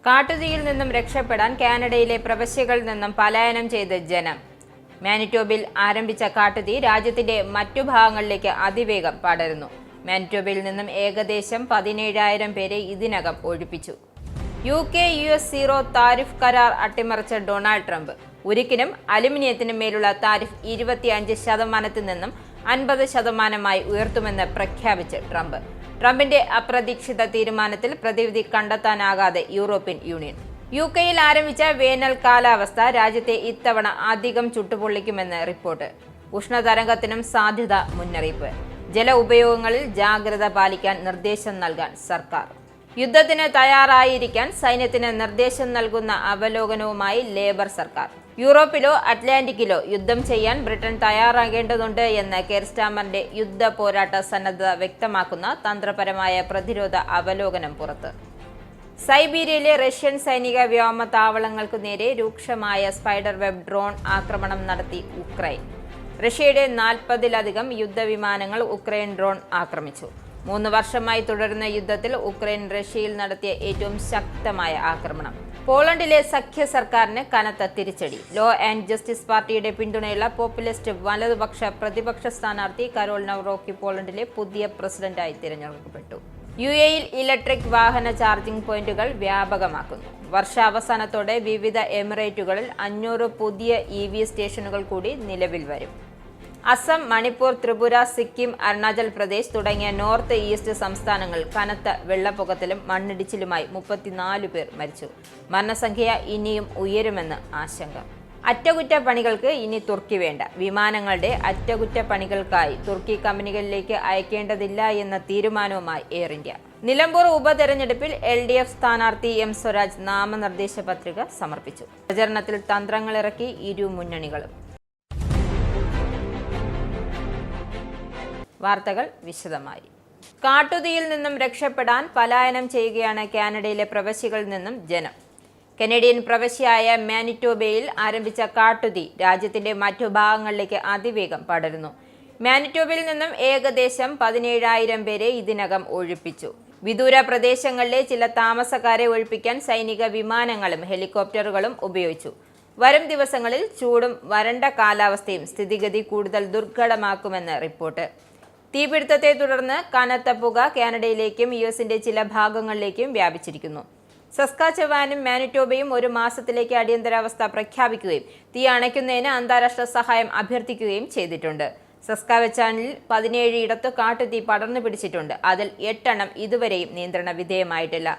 കാട്ടുതീയിൽ നിന്നും രക്ഷപ്പെടാൻ കാനഡയിലെ പ്രവശ്യകളിൽ നിന്നും പലായനം ചെയ്ത് ജനം. മാനിറ്റോബയിൽ ആരംഭിച്ച കാട്ടുതീ രാജ്യത്തിന്റെ മറ്റു ഭാഗങ്ങളിലേക്ക് അതിവേഗം പടരുന്നു. മാനിറ്റോബയിൽ നിന്നും ഏകദേശം 17,000 പേരെ ഇതിനകം ഒഴിപ്പിച്ചു. UK-US സീറോ താരിഫ് കരാർ അട്ടിമറിച്ച ഡൊണാൾഡ് ട്രംപ്. ഉരുക്കിനും അലുമിനിയത്തിനും മേലുള്ള താരിഫ് 25% നിന്നും 50% ഉയർത്തുമെന്ന് പ്രഖ്യാപിച്ച് ട്രംപ്. ട്രംപിന്റെ അപ്രതീക്ഷിത തീരുമാനത്തിൽ പ്രതിവിധി കണ്ടെത്താനാകാതെ യൂറോപ്യൻ യൂണിയൻ. UK-യിൽ ആരംഭിച്ച വേനൽ കാലാവസ്ഥ രാജ്യത്തെ ഇത്തവണ അധികം ചുട്ടുപൊള്ളിക്കുമെന്ന് റിപ്പോർട്ട്. ഉഷ്ണതരംഗത്തിനും സാധ്യത മുന്നറിയിപ്പ്. ജല ഉപയോഗങ്ങളിൽ ജാഗ്രത പാലിക്കാൻ നിർദ്ദേശം നൽകാൻ സർക്കാർ. യുദ്ധത്തിന് തയ്യാറായിരിക്കാൻ സൈന്യത്തിന് നിർദ്ദേശം നൽകുന്ന അവലോകനവുമായി ലേബർ സർക്കാർ. യൂറോപ്പിലോ അറ്റ്ലാന്റിക്കിലോ യുദ്ധം ചെയ്യാൻ ബ്രിട്ടൻ തയ്യാറാകേണ്ടതുണ്ട് എന്ന് കെയർ സ്റ്റാമറിന്റെ യുദ്ധ പോരാട്ട സന്നദ്ധത വ്യക്തമാക്കുന്ന തന്ത്രപരമായ പ്രതിരോധ അവലോകനം പുറത്ത്. സൈബീരിയയിലെ റഷ്യൻ സൈനിക വ്യോമ താവളങ്ങൾക്കു നേരെ രൂക്ഷമായ സ്പൈഡർ വെബ് ഡ്രോൺ ആക്രമണം നടത്തി ഉക്രൈൻ. റഷ്യയുടെ 40-ലധികം യുദ്ധവിമാനങ്ങൾ ഉക്രൈൻ ഡ്രോൺ ആക്രമിച്ചു. 3 വർഷമായി തുടരുന്ന യുദ്ധത്തിൽ ഉക്രൈൻ റഷ്യയിൽ നടത്തിയ ഏറ്റവും ശക്തമായ ആക്രമണം. പോളണ്ടിലെ സഖ്യ സർക്കാരിന് കനത്ത തിരിച്ചടി. ലോ ആൻഡ് ജസ്റ്റിസ് പാർട്ടിയുടെ പിന്തുണയുള്ള പോപ്പുലിസ്റ്റ് വലതുപക്ഷ പ്രതിപക്ഷ സ്ഥാനാർത്ഥി കരോൾ നവ്റോക്കി പോളണ്ടിലെ പുതിയ പ്രസിഡന്റായി തിരഞ്ഞെടുക്കപ്പെട്ടു. UAE-യിൽ ഇലക്ട്രിക് വാഹന ചാർജിംഗ് പോയിന്റുകൾ വ്യാപകമാക്കുന്നു. വർഷാവസാനത്തോടെ വിവിധ എമിറേറ്റുകളിൽ 500 പുതിയ EV സ്റ്റേഷനുകൾ കൂടി നിലവിൽ വരും. അസം, മണിപ്പൂർ, ത്രിപുര, സിക്കിം, അരുണാചൽ പ്രദേശ് തുടങ്ങിയ നോർത്ത് ഈസ്റ്റ് സംസ്ഥാനങ്ങൾ കനത്ത വെള്ളപ്പൊക്കത്തിലും മണ്ണിടിച്ചിലുമായി 34 പേർ മരിച്ചു. മരണസംഖ്യ ഇനിയും ഉയരുമെന്ന് ആശങ്ക. അറ്റകുറ്റപ്പണികൾക്ക് ഇനി തുർക്കി വേണ്ട. വിമാനങ്ങളുടെ അറ്റകുറ്റപ്പണികൾക്കായി തുർക്കി കമ്പനികളിലേക്ക് അയക്കേണ്ടതില്ല എന്ന തീരുമാനവുമായി എയർ ഇന്ത്യ. നിലമ്പൂർ ഉപതെരഞ്ഞെടുപ്പിൽ LDF സ്ഥാനാർത്ഥി M സ്വരാജ് നാമനിർദ്ദേശ പത്രിക സമർപ്പിച്ചു. പ്രചരണത്തിൽ തന്ത്രങ്ങളിറക്കി ഇരു മുന്നണികളും. വാർത്തകൾ വിശദമായി. കാട്ടുതീയിൽ നിന്നും രക്ഷപ്പെടാൻ പലായനം ചെയ്യുകയാണ് കാനഡയിലെ പ്രവശ്യകളിൽ നിന്നും ജനം. കനേഡിയൻ പ്രവശ്യയായ മാനിറ്റോബയിൽ ആരംഭിച്ച കാട്ടുതീ രാജ്യത്തിന്റെ മറ്റു ഭാഗങ്ങളിലേക്ക് അതിവേഗം പടരുന്നു. മാനിറ്റോബയിൽ നിന്നും ഏകദേശം 17,000 പേരെ ഇതിനകം ഒഴിപ്പിച്ചു. വിദൂര പ്രദേശങ്ങളിലെ ചില താമസക്കാരെ ഒഴിപ്പിക്കാൻ സൈനിക വിമാനങ്ങളും ഹെലികോപ്റ്ററുകളും ഉപയോഗിച്ചു. വരും ദിവസങ്ങളിൽ ചൂടും വരണ്ട കാലാവസ്ഥയും സ്ഥിതിഗതി കൂടുതൽ ദുർഘടമാക്കുമെന്ന് റിപ്പോർട്ട്. തീപിടുത്തത്തെ തുടർന്ന് കനത്ത പുക കാനഡയിലേക്കും US-ന്റെ ചില ഭാഗങ്ങളിലേക്കും വ്യാപിച്ചിരിക്കുന്നു. സസ്കാച്ചവാനും മാനിറ്റോബയും 1 മാസത്തിലേക്ക് അടിയന്തരാവസ്ഥ പ്രഖ്യാപിക്കുകയും തീ അണയ്ക്കുന്നതിന് അന്താരാഷ്ട്ര സഹായം അഭ്യർത്ഥിക്കുകയും ചെയ്തിട്ടുണ്ട്. സസ്കാച്ചവാനിൽ 17 ഇടത്ത് കാട്ടുതീ പടർന്നു പിടിച്ചിട്ടുണ്ട്. അതിൽ 8 എണ്ണം ഇതുവരെയും നിയന്ത്രണ വിധേയമായിട്ടില്ല.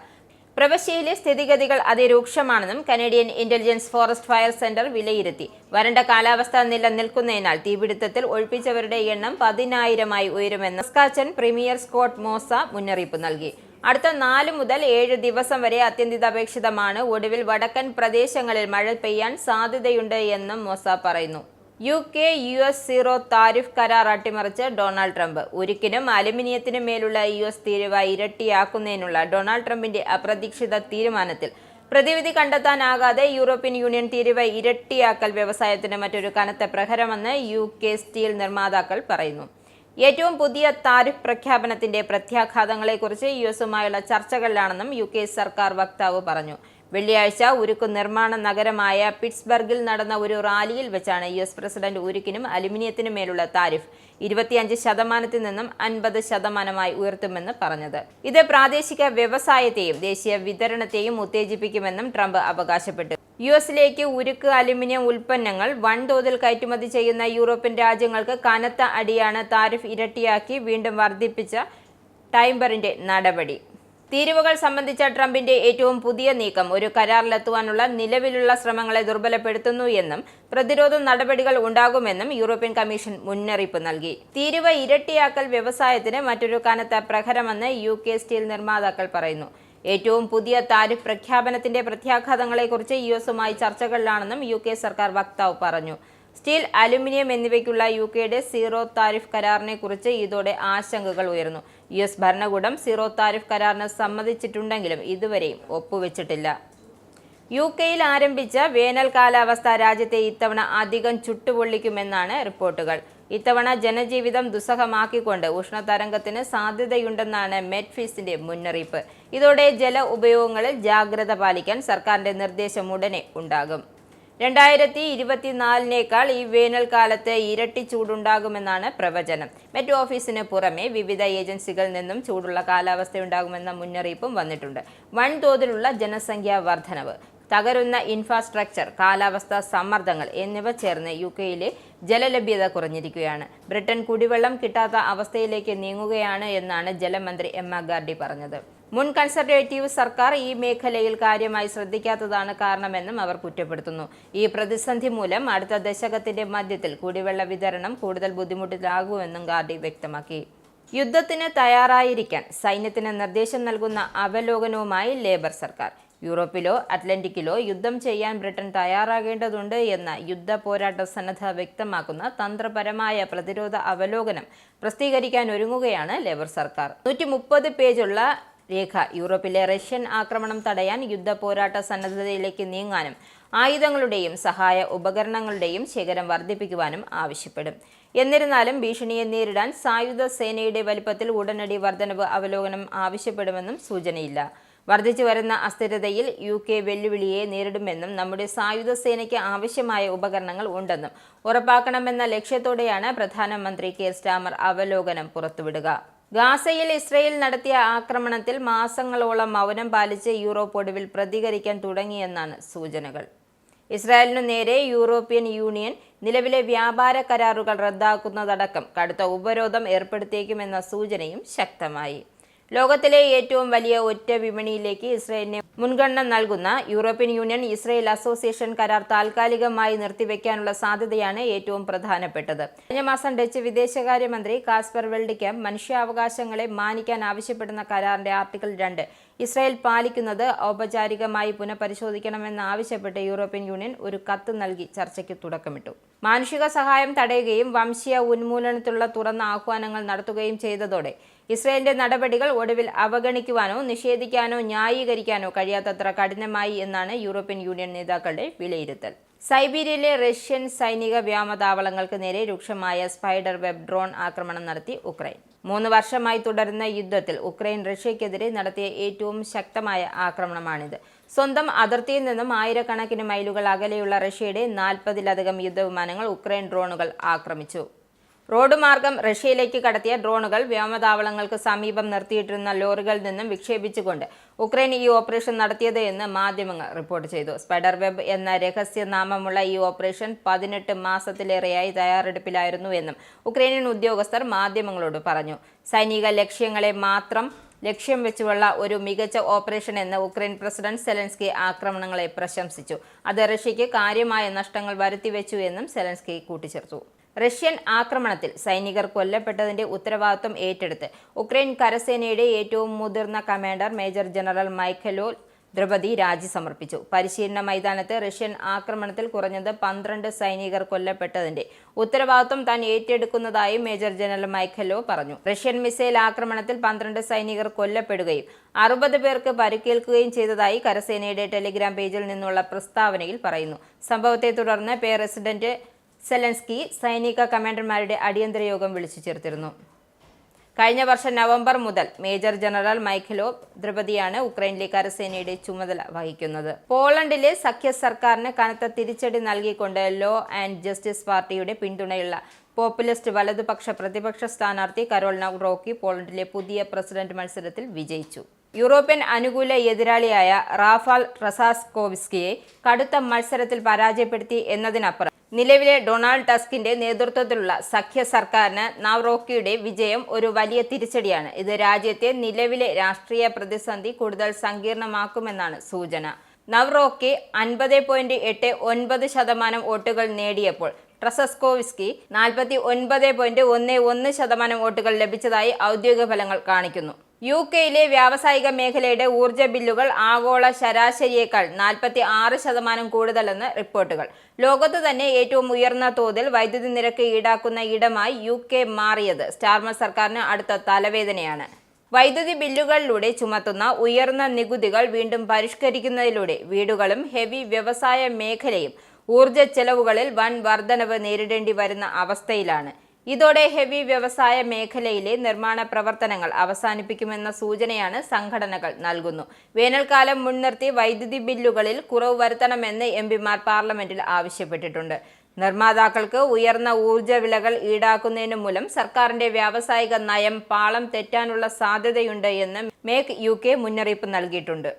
പ്രവശ്യയിലെ സ്ഥിതിഗതികൾ അതിരൂക്ഷമാണെന്നും Canadian intelligence forest fire centre വിലയിരുത്തി. വരണ്ട കാലാവസ്ഥ നിലനിൽക്കുന്നതിനാൽ തീപിടുത്തത്തിൽ ഒഴിപ്പിച്ചവരുടെ എണ്ണം 10,000 ഉയരുമെന്ന് സസ്കാച്ചൻ പ്രീമിയർ സ്കോട്ട് മോസ മുന്നറിയിപ്പ് നൽകി. അടുത്ത 4 മുതൽ 7 ദിവസം വരെ അത്യന്താപേക്ഷിതമാണ്. ഒടുവിൽ വടക്കൻ പ്രദേശങ്ങളിൽ മഴ പെയ്യാൻ സാധ്യതയുണ്ട് എന്നും മോസ പറയുന്നു. UK-US സീറോ താരിഫ് കരാർ അട്ടിമറിച്ച് ഡൊണാൾഡ് ട്രംപ്. ഉരുക്കിനും അലുമിനിയത്തിനും മേലുള്ള US തീരുവ ഇരട്ടിയാക്കുന്നതിനുള്ള ഡൊണാൾഡ് ട്രംപിന്റെ അപ്രതീക്ഷിത തീരുമാനത്തിൽ പ്രതിവിധി കണ്ടെത്താനാകാതെ യൂറോപ്യൻ യൂണിയൻ തീരുവ ഇരട്ടിയാക്കൽ വ്യവസായത്തിന് മറ്റൊരു കനത്ത പ്രഹരമെന്ന് UK സ്റ്റീൽ നിർമ്മാതാക്കൾ പറയുന്നു. ഏറ്റവും പുതിയ താരിഫ് പ്രഖ്യാപനത്തിന്റെ പ്രത്യാഘാതങ്ങളെക്കുറിച്ച് US-ഉമായുള്ള ചർച്ചകളിലാണെന്നും UK സർക്കാർ വക്താവ് പറഞ്ഞു. വെള്ളിയാഴ്ച ഉരുക്കു നിർമ്മാണ നഗരമായ പിറ്റ്സ്ബർഗിൽ നടന്ന ഒരു റാലിയിൽ വെച്ചാണ് US പ്രസിഡന്റ് ഉരുക്കിനും അലുമിനിയത്തിനും മേലുള്ള താരിഫ് 25% നിന്നും 50% ഉയർത്തുമെന്ന് പറഞ്ഞത്. ഇത് പ്രാദേശിക വ്യവസായത്തെയും ദേശീയ വിതരണത്തെയും ഉത്തേജിപ്പിക്കുമെന്നും ട്രംപ് അവകാശപ്പെട്ടു. US-ലേക്ക് ഉരുക്ക്, അലുമിനിയം ഉൽപ്പന്നങ്ങൾ വൻതോതിൽ കയറ്റുമതി ചെയ്യുന്ന യൂറോപ്യൻ രാജ്യങ്ങൾക്ക് കനത്ത അടിയാണ് താരിഫ് ഇരട്ടിയാക്കി വീണ്ടും വർദ്ധിപ്പിച്ച ടൈംബറിന്റെ നടപടി. തീരുവകൾ സംബന്ധിച്ച ട്രംപിന്റെ ഏറ്റവും പുതിയ നീക്കം ഒരു കരാറിലെത്തുവാനുള്ള നിലവിലുള്ള ശ്രമങ്ങളെ ദുർബലപ്പെടുത്തുന്നു എന്നും പ്രതിരോധ നടപടികൾ ഉണ്ടാകുമെന്നും യൂറോപ്യൻ കമ്മീഷൻ മുന്നറിയിപ്പ് നൽകി. തീരുവ ഇരട്ടിയാക്കൽ വ്യവസായത്തിന് മറ്റൊരു കനത്ത പ്രഹരമെന്ന് UK സ്റ്റീൽ നിർമ്മാതാക്കൾ പറയുന്നു. ഏറ്റവും പുതിയ താരിഫ് പ്രഖ്യാപനത്തിന്റെ പ്രത്യാഘാതങ്ങളെക്കുറിച്ച് US-ഉമായി ചർച്ചകളിലാണെന്നും UK സർക്കാർ വക്താവ് പറഞ്ഞു. സ്റ്റീൽ, അലുമിനിയം എന്നിവയ്ക്കുള്ള UK-യുടെ സീറോ താരിഫ് കരാറിനെ കുറിച്ച് ഇതോടെ ആശങ്കകൾ ഉയർന്നു. US ഭരണകൂടം സീറോ താരിഫ് കരാറിന് സമ്മതിച്ചിട്ടുണ്ടെങ്കിലും ഇതുവരെയും ഒപ്പുവെച്ചിട്ടില്ല. UK-യിൽ ആരംഭിച്ച വേനൽ കാലാവസ്ഥ രാജ്യത്തെ ഇത്തവണ അധികം ചുട്ടുപൊള്ളിക്കുമെന്നാണ് റിപ്പോർട്ടുകൾ. ഇത്തവണ ജനജീവിതം ദുസ്സഹമാക്കിക്കൊണ്ട് ഉഷ്ണതരംഗത്തിന് സാധ്യതയുണ്ടെന്നാണ് മെറ്റ്ഫീസിന്റെ മുന്നറിയിപ്പ്. ഇതോടെ ജല ഉപയോഗങ്ങളിൽ ജാഗ്രത പാലിക്കാൻ സർക്കാരിന്റെ നിർദ്ദേശം ഉടനെ ഉണ്ടാകും. 2024 ഈ വേനൽക്കാലത്ത് ഇരട്ടി ചൂടുണ്ടാകുമെന്നാണ് പ്രവചനം. മെറ്റ് ഓഫീസിന് പുറമെ വിവിധ ഏജൻസികളിൽ നിന്നും ചൂടുള്ള കാലാവസ്ഥയുണ്ടാകുമെന്ന മുന്നറിയിപ്പും വന്നിട്ടുണ്ട്. വൻതോതിലുള്ള ജനസംഖ്യാ വർധനവ്, തകരുന്ന ഇൻഫ്രാസ്ട്രക്ചർ, കാലാവസ്ഥാ സമ്മർദ്ദങ്ങൾ എന്നിവ ചേർന്ന് യുകെയിലെ ജലലഭ്യത കുറഞ്ഞിരിക്കുകയാണ്. ബ്രിട്ടൻ കുടിവെള്ളം കിട്ടാത്ത അവസ്ഥയിലേക്ക് നീങ്ങുകയാണ് എന്നാണ് ജലമന്ത്രി എമ്മ ഗാർഡി പറഞ്ഞത്. മുൻ കൺസർവേറ്റീവ് സർക്കാർ ഈ മേഖലയിൽ കാര്യമായി ശ്രദ്ധിക്കാത്തതാണ് കാരണമെന്നും അവർ കുറ്റപ്പെടുത്തുന്നു. ഈ പ്രതിസന്ധി മൂലം അടുത്ത ദശകത്തിന്റെ മധ്യത്തിൽ കുടിവെള്ള വിതരണം കൂടുതൽ ബുദ്ധിമുട്ടിലാകുമെന്നും ഗാർഡി വ്യക്തമാക്കി. യുദ്ധത്തിന് തയ്യാറായിരിക്കാൻ സൈന്യത്തിന് നിർദ്ദേശം നൽകുന്ന അവലോകനവുമായി ലേബർ സർക്കാർ. യൂറോപ്പിലോ അറ്റ്ലാന്റിക്കിലോ യുദ്ധം ചെയ്യാൻ ബ്രിട്ടൻ തയ്യാറാകേണ്ടതുണ്ട് എന്ന യുദ്ധ പോരാട്ട സന്നദ്ധത വ്യക്തമാക്കുന്ന തന്ത്രപരമായ പ്രതിരോധ അവലോകനം പ്രസിദ്ധീകരിക്കാൻ ഒരുങ്ങുകയാണ് ലേബർ സർക്കാർ. 130 പേജുള്ള രേഖ യൂറോപ്പിലെ റഷ്യൻ ആക്രമണം തടയാൻ യുദ്ധ പോരാട്ട സന്നദ്ധതയിലേക്ക് നീങ്ങാനും ആയുധങ്ങളുടെയും സഹായ ഉപകരണങ്ങളുടെയും ശേഖരം വർദ്ധിപ്പിക്കുവാനും ആവശ്യപ്പെടും. എന്നിരുന്നാലും ഭീഷണിയെ നേരിടാൻ സായുധ സേനയുടെ വലിപ്പത്തിൽ ഉടനടി വർധനവ് അവലോകനം ആവശ്യപ്പെടുമെന്നും സൂചനയില്ല. വർദ്ധിച്ചു വരുന്ന അസ്ഥിരതയിൽ UK വെല്ലുവിളിയെ നേരിടുമെന്നും നമ്മുടെ സായുധ സേനയ്ക്ക് ആവശ്യമായ ഉപകരണങ്ങൾ ഉണ്ടെന്നും ഉറപ്പാക്കണമെന്ന ലക്ഷ്യത്തോടെയാണ് പ്രധാനമന്ത്രി കെയർ സ്റ്റാമർ അവലോകനം പുറത്തുവിടുക. ഗാസയിൽ ഇസ്രയേൽ നടത്തിയ ആക്രമണത്തിൽ മാസങ്ങളോളം മൗനം പാലിച്ച് യൂറോപ്പ് ഒടുവിൽ പ്രതികരിക്കാൻ തുടങ്ങിയെന്നാണ് സൂചനകൾ. ഇസ്രായേലിനു നേരെ യൂറോപ്യൻ യൂണിയൻ നിലവിലെ വ്യാപാര കരാറുകൾ റദ്ദാക്കുന്നതടക്കം കടുത്ത ഉപരോധം ഏർപ്പെടുത്തിയേക്കുമെന്ന സൂചനയും ശക്തമായി. ലോകത്തിലെ ഏറ്റവും വലിയ ഒറ്റ വിപണിയിലേക്ക് ഇസ്രായേലിനെ മുൻഗണന നൽകുന്ന യൂറോപ്യൻ യൂണിയൻ ഇസ്രായേൽ അസോസിയേഷൻ കരാർ താൽക്കാലികമായി നിർത്തിവെക്കാനുള്ള സാധ്യതയാണ് ഏറ്റവും പ്രധാനപ്പെട്ടത്. കഴിഞ്ഞ മാസം ഡച്ച് വിദേശകാര്യമന്ത്രി കാസ്പർ വെൽഡിക്കം മനുഷ്യാവകാശങ്ങളെ മാനിക്കാൻ ആവശ്യപ്പെടുന്ന കരാറിന്റെ ആർട്ടിക്കിൾ 2 ഇസ്രായേൽ പാലിക്കുന്നത് ഔപചാരികമായി പുനഃപരിശോധിക്കണമെന്നാവശ്യപ്പെട്ട് യൂറോപ്യൻ യൂണിയൻ ഒരു കത്ത് നൽകി ചർച്ചയ്ക്ക് തുടക്കമിട്ടു. മാനുഷിക സഹായം തടയുകയും വംശീയ ഉന്മൂലനത്തിലുള്ള തുറന്ന ആഹ്വാനങ്ങൾ നടത്തുകയും ചെയ്തതോടെ ഇസ്രായേലിന്റെ നടപടികൾ ഒടുവിൽ അവഗണിക്കുവാനോ നിഷേധിക്കാനോ ന്യായീകരിക്കാനോ കഴിയാത്തത്ര കഠിനമായി എന്നാണ് യൂറോപ്യൻ യൂണിയൻ നേതാക്കളുടെ വിലയിരുത്തൽ. സൈബീരിയയിലെ റഷ്യൻ സൈനിക വ്യോമതാവളങ്ങൾക്ക് നേരെ രൂക്ഷമായ സ്പൈഡർ വെബ് ഡ്രോൺ ആക്രമണം നടത്തി ഉക്രൈൻ. 3 വർഷമായി തുടരുന്ന യുദ്ധത്തിൽ ഉക്രൈൻ റഷ്യക്കെതിരെ നടത്തിയ ഏറ്റവും ശക്തമായ ആക്രമണമാണിത്. സ്വന്തം അതിർത്തിയിൽ നിന്നും ആയിരക്കണക്കിന് മൈലുകൾ അകലെയുള്ള റഷ്യയുടെ 40-ലധികം യുദ്ധവിമാനങ്ങൾ ഉക്രൈൻ ഡ്രോണുകൾ ആക്രമിച്ചു. റോഡ് മാർഗം റഷ്യയിലേക്ക് കടത്തിയ ഡ്രോണുകൾ വ്യോമതാവളങ്ങൾക്ക് സമീപം നിർത്തിയിട്ടിരുന്ന ലോറികളിൽ നിന്നും വിക്ഷേപിച്ചുകൊണ്ട് ഉക്രൈൻ ഈ ഓപ്പറേഷൻ നടത്തിയത് എന്ന് മാധ്യമങ്ങൾ റിപ്പോർട്ട് ചെയ്തു. സ്പൈഡർ വെബ് എന്ന രഹസ്യനാമമുള്ള ഈ ഓപ്പറേഷൻ 18 മാസത്തിലേറെയായി തയ്യാറെടുപ്പിലായിരുന്നു എന്നും ഉക്രൈനിയൻ ഉദ്യോഗസ്ഥർ മാധ്യമങ്ങളോട് പറഞ്ഞു. സൈനിക ലക്ഷ്യങ്ങളെ മാത്രം ലക്ഷ്യം വെച്ചുള്ള ഒരു മികച്ച ഓപ്പറേഷൻ എന്ന് ഉക്രൈൻ പ്രസിഡന്റ് സെലൻസ്കി ആക്രമണങ്ങളെ പ്രശംസിച്ചു. അത് റഷ്യയ്ക്ക് കാര്യമായ നഷ്ടങ്ങൾ വരുത്തിവെച്ചു എന്നും സെലൻസ്കി കൂട്ടിച്ചേർത്തു. റഷ്യൻ ആക്രമണത്തിൽ സൈനികർ കൊല്ലപ്പെട്ടതിന്റെ ഉത്തരവാദിത്വം ഏറ്റെടുത്ത് ഉക്രൈൻ കരസേനയുടെ ഏറ്റവും മുതിർന്ന കമാൻഡർ മേജർ ജനറൽ മൈഖലോ ദ്രപതി രാജി സമർപ്പിച്ചു. പരിശീലന മൈതാനത്ത് റഷ്യൻ ആക്രമണത്തിൽ കുറഞ്ഞത് 12 സൈനികർ കൊല്ലപ്പെട്ടതിന്റെ ഉത്തരവാദിത്വം താൻ ഏറ്റെടുക്കുന്നതായും മേജർ ജനറൽ മൈഖലോ പറഞ്ഞു. റഷ്യൻ മിസൈൽ ആക്രമണത്തിൽ 12 സൈനികർ കൊല്ലപ്പെടുകയും 60 പേർക്ക് പരിക്കേൽക്കുകയും ചെയ്തതായി കരസേനയുടെ ടെലിഗ്രാം പേജിൽ നിന്നുള്ള പ്രസ്താവനയിൽ പറയുന്നു. സംഭവത്തെ തുടർന്ന് പ്രസിഡന്റ് സെലൻസ്കി സൈനിക കമാൻഡർമാരുടെ അടിയന്തര യോഗം വിളിച്ചു ചേർത്തിരുന്നു. കഴിഞ്ഞ വർഷം നവംബർ മുതൽ മേജർ ജനറൽ മൈഖലോ ദ്രപതിയാണ് ഉക്രൈനിലെ കരസേനയുടെ ചുമതല വഹിക്കുന്നത്. പോളണ്ടിലെ സഖ്യ സർക്കാരിന് കനത്ത തിരിച്ചടി നൽകിക്കൊണ്ട് ലോ ആൻഡ് ജസ്റ്റിസ് പാർട്ടിയുടെ പിന്തുണയുള്ള പോപ്പുലിസ്റ്റ് വലതുപക്ഷ പ്രതിപക്ഷ സ്ഥാനാർത്ഥി കരോൾ നവ്റോക്കി പോളണ്ടിലെ പുതിയ പ്രസിഡന്റ് മത്സരത്തിൽ വിജയിച്ചു. യൂറോപ്യൻ അനുകൂല എതിരാളിയായ റാഫാൽ ട്രസാസ്കോവ്സ്കിയെ കടുത്ത മത്സരത്തിൽ പരാജയപ്പെടുത്തി എന്നതിനപ്പുറം നിലവിലെ ഡൊണാൾഡ് ടസ്കിന്റെ നേതൃത്വത്തിലുള്ള സഖ്യ സർക്കാരിന് നവ്റോക്കിയുടെ വിജയം ഒരു വലിയ തിരിച്ചടിയാണ്. ഇത് രാജ്യത്തെ നിലവിലെ രാഷ്ട്രീയ പ്രതിസന്ധി കൂടുതൽ സങ്കീർണമാക്കുമെന്നാണ് സൂചന. നവ്റോക്കി 50.89% വോട്ടുകൾ നേടിയപ്പോൾ ട്രസാസ്കോവ്സ്കി 49.11% വോട്ടുകൾ ലഭിച്ചതായി ഔദ്യോഗിക ഫലങ്ങൾ കാണിക്കുന്നു. യുകെയിലെ വ്യാവസായിക മേഖലയുടെ ഊർജ്ജ ബില്ലുകൾ ആഗോള ശരാശരിയേക്കാൾ 46% കൂടുതലെന്ന് റിപ്പോർട്ടുകൾ. ലോകത്ത് തന്നെ ഏറ്റവും ഉയർന്ന തോതിൽ വൈദ്യുതി നിരക്ക് ഈടാക്കുന്ന ഇടമായി UK മാറിയത് സ്റ്റാർമർ സർക്കാരിന് അടുത്ത തലവേദനയാണ്. വൈദ്യുതി ബില്ലുകളിലൂടെ ചുമത്തുന്ന ഉയർന്ന നികുതികൾ വീണ്ടും പരിഷ്കരിക്കുന്നതിലൂടെ വീടുകളും ഹെവി വ്യവസായ മേഖലയും ഊർജ്ജ ചെലവുകളിൽ വൻ വർധനവ് നേരിടേണ്ടി വരുന്ന അവസ്ഥയിലാണ്. ഇതോടെ ഹെവി വ്യവസായ മേഖലയിലെ നിർമ്മാണ പ്രവർത്തനങ്ങൾ അവസാനിപ്പിക്കുമെന്ന സൂചനയാണ് സംഘടനകൾ നൽകുന്നു. വേനൽക്കാലം മുൻനിർത്തി വൈദ്യുതി ബില്ലുകളിൽ കുറവ് വരുത്തണമെന്ന് എംപിമാർ പാർലമെന്റിൽ ആവശ്യപ്പെട്ടിട്ടുണ്ട്. നിർമ്മാതാക്കൾക്ക് ഉയർന്ന ഊർജ്ജ വിലകൾ ഈടാക്കുന്നതിന് മൂലം സർക്കാരിന്റെ വ്യാവസായിക നയം പാളം തെറ്റാനുള്ള സാധ്യതയുണ്ട് എന്ന് മേക്ക് UK മുന്നറിയിപ്പ് നൽകിയിട്ടുണ്ട്.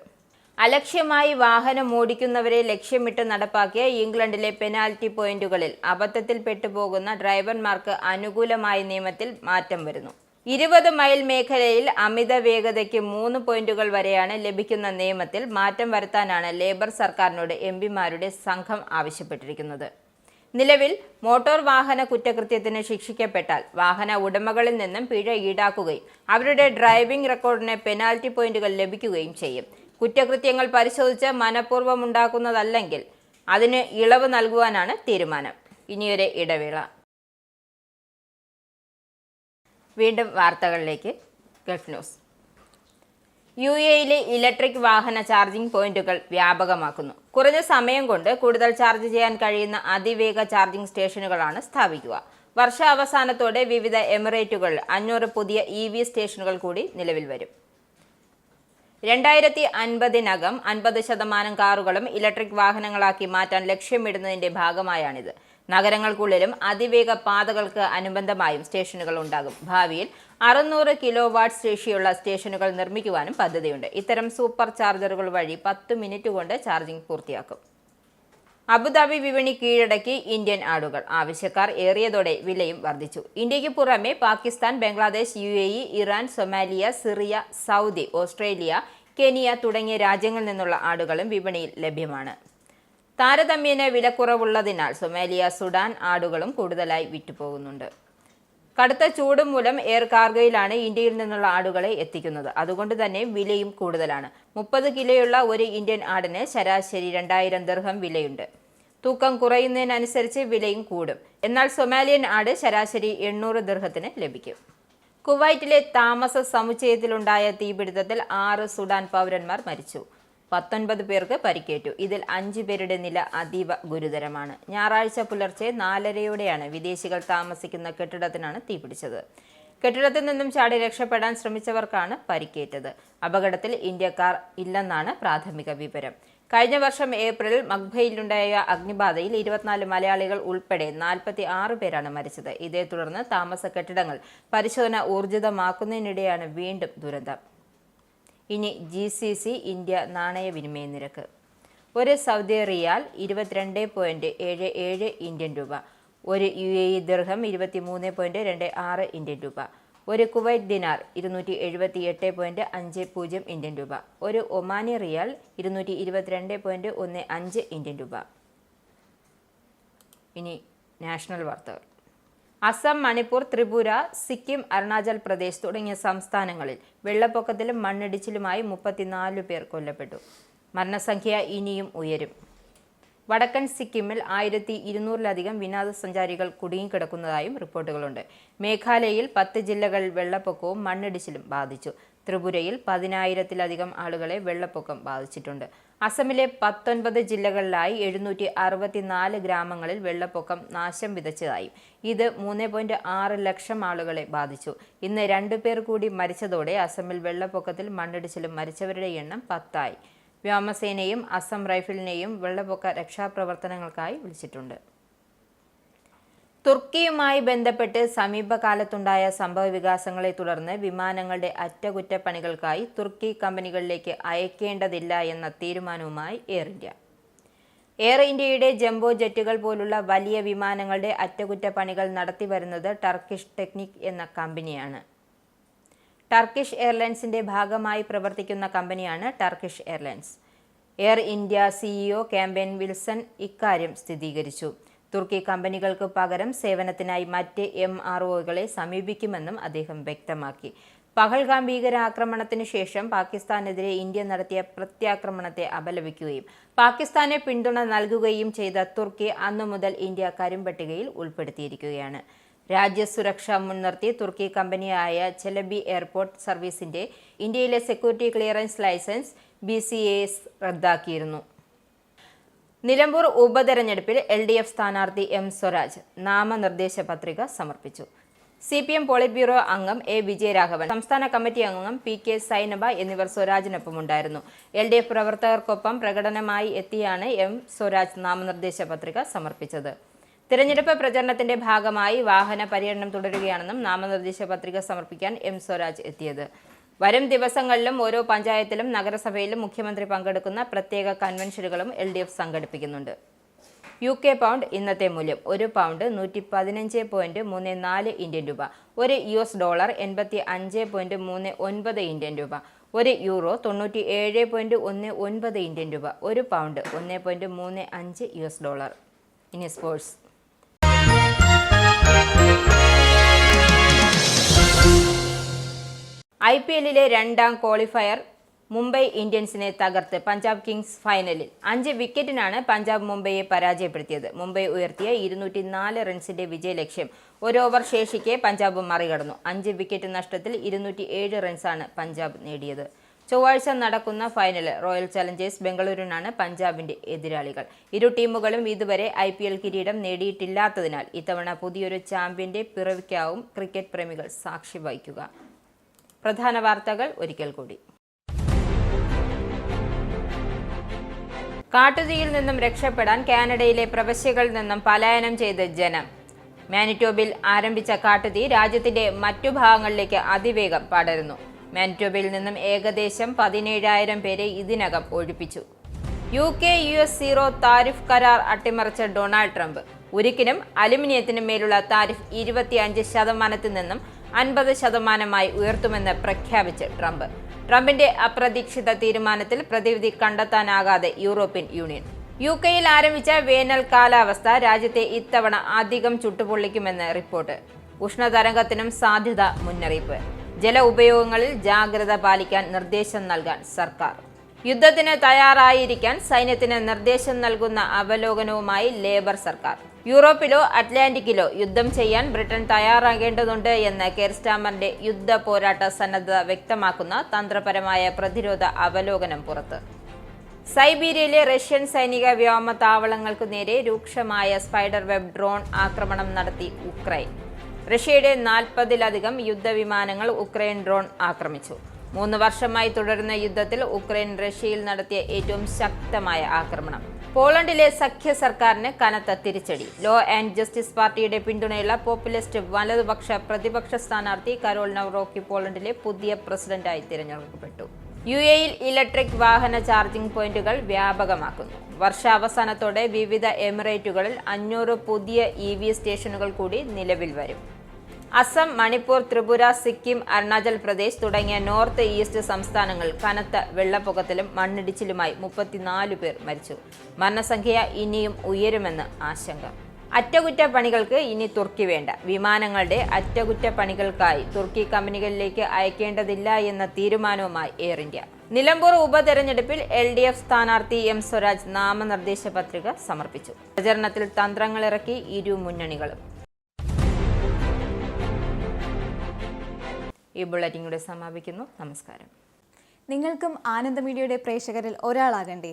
അലക്ഷ്യമായി വാഹനം ഓടിക്കുന്നവരെ ലക്ഷ്യമിട്ട് നടപ്പാക്കിയ ഇംഗ്ലണ്ടിലെ പെനാൽറ്റി പോയിന്റുകളിൽ അബദ്ധത്തിൽ പെട്ടുപോകുന്ന ഡ്രൈവർമാർക്ക് അനുകൂലമായ നിയമത്തിൽ മാറ്റം വരുന്നു. 20 മൈൽ മേഖലയിൽ അമിത വേഗതയ്ക്ക് 3 പോയിന്റുകൾ വരെയാണ് ലഭിക്കുന്ന നിയമത്തിൽ മാറ്റം വരുത്താനാണ് ലേബർ സർക്കാരിനോട് എംപിമാരുടെ സംഘം ആവശ്യപ്പെട്ടിരിക്കുന്നത്. നിലവിൽ മോട്ടോർ വാഹന കുറ്റകൃത്യത്തിന് ശിക്ഷിക്കപ്പെട്ടാൽ വാഹന ഉടമകളിൽ നിന്നും പിഴ ഈടാക്കുകയും അവരുടെ ഡ്രൈവിംഗ് റെക്കോർഡിന് പെനാൽറ്റി പോയിന്റുകൾ ലഭിക്കുകയും ചെയ്യും. കുറ്റകൃത്യങ്ങൾ പരിശോധിച്ച് മനഃപൂർവ്വം ഉണ്ടാക്കുന്നതല്ലെങ്കിൽ അതിന് ഇളവ് നൽകുവാനാണ് തീരുമാനം. ഇനിയൊരു ഇടവേള. വീണ്ടും വാർത്തകളിലേക്ക്. Gulf news. UAEയിലെ ഇലക്ട്രിക് വാഹന ചാർജിംഗ് പോയിന്റുകൾ വ്യാപകമാക്കുന്നു. കുറഞ്ഞ സമയം കൊണ്ട് കൂടുതൽ ചാർജ് ചെയ്യാൻ കഴിയുന്ന അതിവേഗ ചാർജിംഗ് സ്റ്റേഷനുകളാണ് സ്ഥാപിക്കുക. വർഷാവസാനത്തോടെ വിവിധ എമിറേറ്റുകളിൽ 500 പുതിയ EV സ്റ്റേഷനുകൾ കൂടി നിലവിൽ വരും. 2050-നകം 50% കാറുകളും ഇലക്ട്രിക് വാഹനങ്ങളാക്കി മാറ്റാൻ ലക്ഷ്യമിടുന്നതിന്റെ ഭാഗമായാണിത്. നഗരങ്ങൾക്കുള്ളിലും അതിവേഗ പാതകൾക്ക് അനുബന്ധമായും സ്റ്റേഷനുകൾ ഉണ്ടാകും. ഭാവിയിൽ 600 കിലോവാട്ട് ശേഷിയുള്ള സ്റ്റേഷനുകൾ നിർമ്മിക്കുവാനും പദ്ധതിയുണ്ട്. ഇത്തരം സൂപ്പർ ചാർജറുകൾ വഴി 10 മിനിറ്റ് കൊണ്ട് ചാർജിംഗ് പൂർത്തിയാക്കും. അബുദാബി വിപണി കീഴടക്കി ഇന്ത്യൻ ആടുകൾ. ആവശ്യക്കാർ ഏറിയതോടെ വിലയും വർദ്ധിച്ചു. ഇന്ത്യക്ക് പുറമെ Pakistan, Bangladesh, UAE, Iran, Somalia, Syria, Saudi, Australia, Kenya തുടങ്ങിയ രാജ്യങ്ങളിൽ നിന്നുള്ള ആടുകളും വിപണിയിൽ ലഭ്യമാണ്. താരതമ്യേന വിലക്കുറവുള്ളതിനാൽ സൊമാലിയ, സുഡാൻ ആടുകളും കൂടുതലായി വിറ്റുപോകുന്നുണ്ട്. കടുത്ത ചൂട് മൂലം എയർ കാർഗോയിലാണ് ഇന്ത്യയിൽ നിന്നുള്ള ആടുകളെ എത്തിക്കുന്നത്. അതുകൊണ്ട് തന്നെ വിലയും കൂടുതലാണ്. 30 കിലോയുള്ള ഒരു ഇന്ത്യൻ ആടിന് ശരാശരി 2000 ദിർഹം വിലയുണ്ട്. തൂക്കം കുറയുന്നതിനനുസരിച്ച് വിലയും കൂടും. എന്നാൽ സൊമാലിയൻ ആട് ശരാശരി 800 ദിർഹത്തിന് ലഭിക്കും. കുവൈറ്റിലെ താമസ സമുച്ചയത്തിലുണ്ടായ തീപിടുത്തത്തിൽ 6 സുഡാൻ പൗരന്മാർ മരിച്ചു. 19 പേർക്ക് പരിക്കേറ്റു. ഇതിൽ 5 പേരുടെ നില അതീവ ഗുരുതരമാണ്. ഞായറാഴ്ച പുലർച്ചെ 4:30-യോടെയാണ് വിദേശികൾ താമസിക്കുന്ന കെട്ടിടത്തിനാണ് തീപിടിച്ചത്. കെട്ടിടത്തിൽ നിന്നും ചാടി രക്ഷപ്പെടാൻ ശ്രമിച്ചവർക്കാണ് പരിക്കേറ്റത്. അപകടത്തിൽ ഇന്ത്യക്കാർ ഇല്ലെന്നാണ് പ്രാഥമിക വിവരം. കഴിഞ്ഞ വർഷം ഏപ്രിലിൽ മക്ബയിലുണ്ടായ അഗ്നിബാധയിൽ 24 മലയാളികൾ ഉൾപ്പെടെ 46 പേരാണ് മരിച്ചത്. ഇതേ തുടർന്ന് താമസ കെട്ടിടങ്ങൾ പരിശോധന ഊർജിതമാക്കുന്നതിനിടെയാണ് വീണ്ടും ദുരന്തം. ഇനി GCC ഇന്ത്യ നാണയവിനിമയ നിരക്ക്. ഒരു സൗദി റിയാൽ 22.77 ഇന്ത്യൻ രൂപ, ഒരു UAE ദിർഹം 23.26 ഇന്ത്യൻ രൂപ, ഒരു കുവൈറ്റ് ദിനാർ 278.50 ഇന്ത്യൻ രൂപ, ഒരു ഒമാനി റിയാൽ 222.15 ഇന്ത്യൻ രൂപ. ഇനി നാഷണൽ വാർത്തകൾ. അസം, മണിപ്പൂർ, ത്രിപുര, സിക്കിം, അരുണാചൽ പ്രദേശ് തുടങ്ങിയ സംസ്ഥാനങ്ങളിൽ വെള്ളപ്പൊക്കത്തിലും മണ്ണിടിച്ചിലുമായി 34 പേർ കൊല്ലപ്പെട്ടു. മരണസംഖ്യ ഇനിയും ഉയരും. വടക്കൻ സിക്കിമിൽ 1200-ലധികം വിനോദസഞ്ചാരികൾ കുടുങ്ങിക്കിടക്കുന്നതായും റിപ്പോർട്ടുകളുണ്ട്. മേഘാലയയിൽ 10 ജില്ലകളിൽ വെള്ളപ്പൊക്കവും മണ്ണിടിച്ചിലും ബാധിച്ചു. ത്രിപുരയിൽ 10,000-ലധികം ആളുകളെ വെള്ളപ്പൊക്കം ബാധിച്ചിട്ടുണ്ട്. അസമിലെ 19 ജില്ലകളിലായി 764 ഗ്രാമങ്ങളിൽ വെള്ളപ്പൊക്കം നാശം വിതച്ചതായും ഇത് 3.6 ലക്ഷം ആളുകളെ ബാധിച്ചു. ഇന്ന് 2 പേർ കൂടി മരിച്ചതോടെ അസമിൽ വെള്ളപ്പൊക്കത്തിൽ മണ്ണിടിച്ചിലും മരിച്ചവരുടെ എണ്ണം 10 ആയി. വ്യോമസേനയും അസം റൈഫിളിനെയും വെള്ളപ്പൊക്ക രക്ഷാപ്രവർത്തനങ്ങൾക്കായി വിളിച്ചിട്ടുണ്ട്. തുർക്കിയുമായി ബന്ധപ്പെട്ട് സമീപകാലത്തുണ്ടായ സംഭവവികാസങ്ങളെ തുടർന്ന് വിമാനങ്ങളുടെ അറ്റകുറ്റപ്പണികൾക്കായി തുർക്കി കമ്പനികളിലേക്ക് അയക്കേണ്ടതില്ല എന്ന തീരുമാനവുമായി എയർ ഇന്ത്യ. എയർ ഇന്ത്യയുടെ ജംബോ ജെറ്റുകൾ പോലുള്ള വലിയ വിമാനങ്ങളുടെ അറ്റകുറ്റപ്പണികൾ നടത്തിവരുന്നത് ടർക്കിഷ് ടെക്നിക് എന്ന കമ്പനിയാണ്. ടർക്കിഷ് എയർലൈൻസിന്റെ ഭാഗമായി പ്രവർത്തിക്കുന്ന കമ്പനിയാണ് Turkish airlines. Air India CEO Campbell Wilson ഇക്കാര്യം സ്ഥിരീകരിച്ചു. തുർക്കി കമ്പനികൾക്ക് പകരം സേവനത്തിനായി മറ്റ് MROകളെ സമീപിക്കുമെന്നും അദ്ദേഹം വ്യക്തമാക്കി. പഹൽഗാം ഭീകരാക്രമണത്തിന് ശേഷം പാകിസ്ഥാനെതിരെ ഇന്ത്യ നടത്തിയ പ്രത്യാക്രമണത്തെ അപലപിക്കുകയും പാകിസ്ഥാനെ പിന്തുണ നൽകുകയും ചെയ്ത തുർക്കി അന്നു മുതൽ ഇന്ത്യ കരിമ്പട്ടികയിൽ ഉൾപ്പെടുത്തിയിരിക്കുകയാണ്. രാജ്യസുരക്ഷ മുൻനിർത്തി തുർക്കി കമ്പനിയായ ചെലബി എയർപോർട്ട് സർവീസിന്റെ ഇന്ത്യയിലെ സെക്യൂരിറ്റി ക്ലിയറൻസ് ലൈസൻസ് BCAS റദ്ദാക്കിയിരുന്നു. നിലമ്പൂർ ഉപതെരഞ്ഞെടുപ്പിൽ LDF സ്ഥാനാർത്ഥി M. സ്വരാജ് നാമനിർദ്ദേശ പത്രിക സമർപ്പിച്ചു. CPM പോളിറ്റ് ബ്യൂറോ അംഗം A. വിജയരാഘവൻ, സംസ്ഥാന കമ്മിറ്റി അംഗം P.K. സൈനബ എന്നിവർ സ്വരാജിനൊപ്പമുണ്ടായിരുന്നു. LDF പ്രവർത്തകർക്കൊപ്പം പ്രകടനമായി എത്തിയാണ് M. സ്വരാജ് നാമനിർദ്ദേശ പത്രിക സമർപ്പിച്ചത്. തിരഞ്ഞെടുപ്പ് പ്രചരണത്തിന്റെ ഭാഗമായി വാഹന പര്യടനം തുടരുകയാണെന്നും നാമനിർദ്ദേശ പത്രിക സമർപ്പിക്കാൻ M. സ്വരാജ് എത്തിയത്. വരും ദിവസങ്ങളിലും ഓരോ പഞ്ചായത്തിലും നഗരസഭയിലും മുഖ്യമന്ത്രി പങ്കെടുക്കുന്ന പ്രത്യേക കൺവെൻഷനുകളും LDF സംഘടിപ്പിക്കുന്നുണ്ട്. UK പൗണ്ട് ഇന്നത്തെ മൂല്യം: ഒരു പൗണ്ട് 115.34 ഇന്ത്യൻ രൂപ, ഒരു US ഡോളർ 85.39 ഇന്ത്യൻ രൂപ, ഒരു യൂറോ 97.19 ഇന്ത്യൻ രൂപ, ഒരു പൗണ്ട് 1.35 US ഡോളർ. ഇനി സ്പോർട്സ്. IPLിലെ രണ്ടാം ക്വാളിഫയർ മുംബൈ ഇന്ത്യൻസിനെ തകർത്ത് പഞ്ചാബ് കിങ്സ് ഫൈനലിൽ 5 വിക്കറ്റിനാണ് പഞ്ചാബ് മുംബൈയെ പരാജയപ്പെടുത്തിയത്. മുംബൈ ഉയർത്തിയ 204 റൺസിന്റെ വിജയലക്ഷ്യം ഒരു ഓവർ ശേഷിക്കെ പഞ്ചാബ് മറികടന്നു. 5 വിക്കറ്റ് നഷ്ടത്തിൽ 207 റൺസാണ് പഞ്ചാബ് നേടിയത്. ചൊവ്വാഴ്ച നടക്കുന്ന ഫൈനലിൽ റോയൽ ചലഞ്ചേഴ്സ് ബംഗളൂരുവിനാണ് പഞ്ചാബിന്റെ എതിരാളികൾ. ഇരു ടീമുകളും ഇതുവരെ IPL കിരീടം നേടിയിട്ടില്ലാത്തതിനാൽ ഇത്തവണ പുതിയൊരു ചാമ്പ്യന്റെ പിറവിക്കാവും ക്രിക്കറ്റ് പ്രേമികൾ സാക്ഷി വഹിക്കുക. പ്രധാന വാർത്തകൾ ഒരിക്കൽ കൂടി. കാട്ടുതീയിൽ നിന്നും രക്ഷപ്പെടാൻ കാനഡയിലെ പ്രവശ്യകളിൽ നിന്നും പലായനം ചെയ്ത് ജനം. മാനിറ്റോബയിൽ ആരംഭിച്ച കാട്ടുതീ രാജ്യത്തിന്റെ മറ്റു ഭാഗങ്ങളിലേക്ക് അതിവേഗം പടരുന്നു. മാനിറ്റോബയിൽ നിന്നും ഏകദേശം 17,000 പേരെ ഇതിനകം ഒഴിപ്പിച്ചു. UK-US സീറോ താരിഫ് കരാർ അട്ടിമറിച്ച ഡൊണാൾഡ് ട്രംപ്. ഉരുക്കിനും അലുമിനിയത്തിനും മേലുള്ള താരിഫ് 25% നിന്നും 50% ഉയർത്തുമെന്ന് പ്രഖ്യാപിച്ച് ട്രംപ്. ട്രംപിന്റെ അപ്രതീക്ഷിത തീരുമാനത്തിൽ പ്രതിവിധി കണ്ടെത്താനാകാതെ യൂറോപ്യൻ യൂണിയൻ. UK-യിൽ ആരംഭിച്ച വേനൽ കാലാവസ്ഥ രാജ്യത്തെ ഇത്തവണ അധികം ചുട്ടുപൊള്ളിക്കുമെന്ന് റിപ്പോർട്ട്. ഉഷ്ണതരംഗത്തിനും സാധ്യത മുന്നറിയിപ്പ്. ജല ഉപയോഗങ്ങളിൽ ജാഗ്രത പാലിക്കാൻ നിർദ്ദേശം നൽകാൻ സർക്കാർ. യുദ്ധത്തിന് തയ്യാറായിരിക്കാൻ സൈന്യത്തിന് നിർദ്ദേശം നൽകുന്ന അവലോകനവുമായി ലേബർ സർക്കാർ. യൂറോപ്പിലോ അറ്റ്ലാന്റിക്കിലോ യുദ്ധം ചെയ്യാൻ ബ്രിട്ടൻ തയ്യാറാകേണ്ടതുണ്ട് എന്ന് കെയർ സ്റ്റാമറിന്റെ യുദ്ധ പോരാട്ട സന്നദ്ധത വ്യക്തമാക്കുന്ന തന്ത്രപരമായ പ്രതിരോധ അവലോകനം പുറത്ത്. സൈബീരിയയിലെ റഷ്യൻ സൈനിക വ്യോമതാവളങ്ങൾക്കു നേരെ രൂക്ഷമായ സ്പൈഡർ വെബ് ഡ്രോൺ ആക്രമണം നടത്തി ഉക്രൈൻ. റഷ്യയുടെ 40-ലധികം യുദ്ധവിമാനങ്ങൾ ഉക്രൈൻ ഡ്രോൺ ആക്രമിച്ചു. 3 വർഷമായി തുടരുന്ന യുദ്ധത്തിൽ ഉക്രൈൻ റഷ്യയിൽ നടത്തിയ ഏറ്റവും ശക്തമായ ആക്രമണം. പോളണ്ടിലെ സഖ്യ സർക്കാരിന് കനത്ത തിരിച്ചടി. ലോ ആൻഡ് ജസ്റ്റിസ് പാർട്ടിയുടെ പിന്തുണയുള്ള പോപ്പുലിസ്റ്റ് വലതുപക്ഷ പ്രതിപക്ഷ സ്ഥാനാർത്ഥി കരോൾ നവ്റോക്കി പോളണ്ടിലെ പുതിയ പ്രസിഡന്റായി തിരഞ്ഞെടുക്കപ്പെട്ടു. UAE-യിൽ ഇലക്ട്രിക് വാഹന ചാർജിംഗ് പോയിന്റുകൾ വ്യാപകമാക്കുന്നു. വർഷാവസാനത്തോടെ വിവിധ എമിറേറ്റുകളിൽ 500 പുതിയ EV സ്റ്റേഷനുകൾ കൂടി നിലവിൽ വരും. അസം, മണിപ്പൂർ, ത്രിപുര, സിക്കിം, അരുണാചൽ പ്രദേശ് തുടങ്ങിയ നോർത്ത് ഈസ്റ്റ് സംസ്ഥാനങ്ങൾ കനത്ത വെള്ളപ്പൊക്കത്തിലും മണ്ണിടിച്ചിലുമായി 34 പേർ മരിച്ചു. മരണസംഖ്യ ഇനിയും ഉയരുമെന്ന് ആശങ്ക. അറ്റകുറ്റപ്പണികൾക്ക് ഇനി തുർക്കി വേണ്ട. വിമാനങ്ങളുടെ അറ്റകുറ്റപ്പണികൾക്കായി തുർക്കി കമ്പനികളിലേക്ക് അയക്കേണ്ടതില്ല എന്ന തീരുമാനവുമായി എയർ ഇന്ത്യ. നിലമ്പൂർ ഉപതെരഞ്ഞെടുപ്പിൽ LDF സ്ഥാനാർത്ഥി M. സ്വരാജ് നാമനിർദ്ദേശ പത്രിക സമർപ്പിച്ചു. പ്രചരണത്തിൽ തന്ത്രങ്ങളിറക്കി ഇരു മുന്നണികളും. ഈ ബുള്ളറ്റിൻ കൂടെ സമാപിക്കുന്നു. നമസ്കാരം. നിങ്ങൾക്കും ആനന്ദ മീഡിയയുടെ പ്രേക്ഷകരിൽ ഒരാളാകണ്ടേ?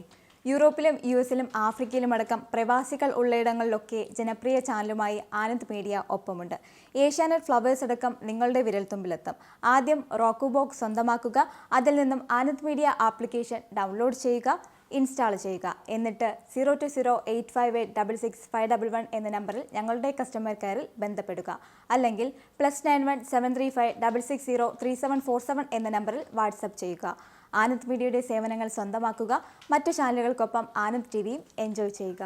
യൂറോപ്പിലും US-ലും ആഫ്രിക്കയിലും അടക്കം പ്രവാസികൾ ഉള്ളയിടങ്ങളിലൊക്കെ ജനപ്രിയ ചാനലുമായി ആനന്ദ് മീഡിയ ഒപ്പമുണ്ട്. ഏഷ്യാനെറ്റ് ഫ്ലവേഴ്സ് അടക്കം നിങ്ങളുടെ വിരൽത്തുമ്പിലെത്തും. ആദ്യം റോക്കു ബോക്സ് സ്വന്തമാക്കുക. അതിൽ നിന്നും ആനന്ദ് മീഡിയ ആപ്ലിക്കേഷൻ ഡൗൺലോഡ് ചെയ്യുക, ഇൻസ്റ്റാൾ ചെയ്യുക. എന്നിട്ട് 02085866511 എന്ന നമ്പറിൽ ഞങ്ങളുടെ കസ്റ്റമർ കെയറിൽ ബന്ധപ്പെടുക. അല്ലെങ്കിൽ +91 735 660 3747 എന്ന നമ്പറിൽ വാട്സപ്പ് ചെയ്യുക. ആനന്ദ് മീഡിയയുടെ സേവനങ്ങൾ സ്വന്തമാക്കുക. മറ്റു ചാനലുകൾക്കൊപ്പം ആനന്ദ് TVയും എൻജോയ് ചെയ്യുക.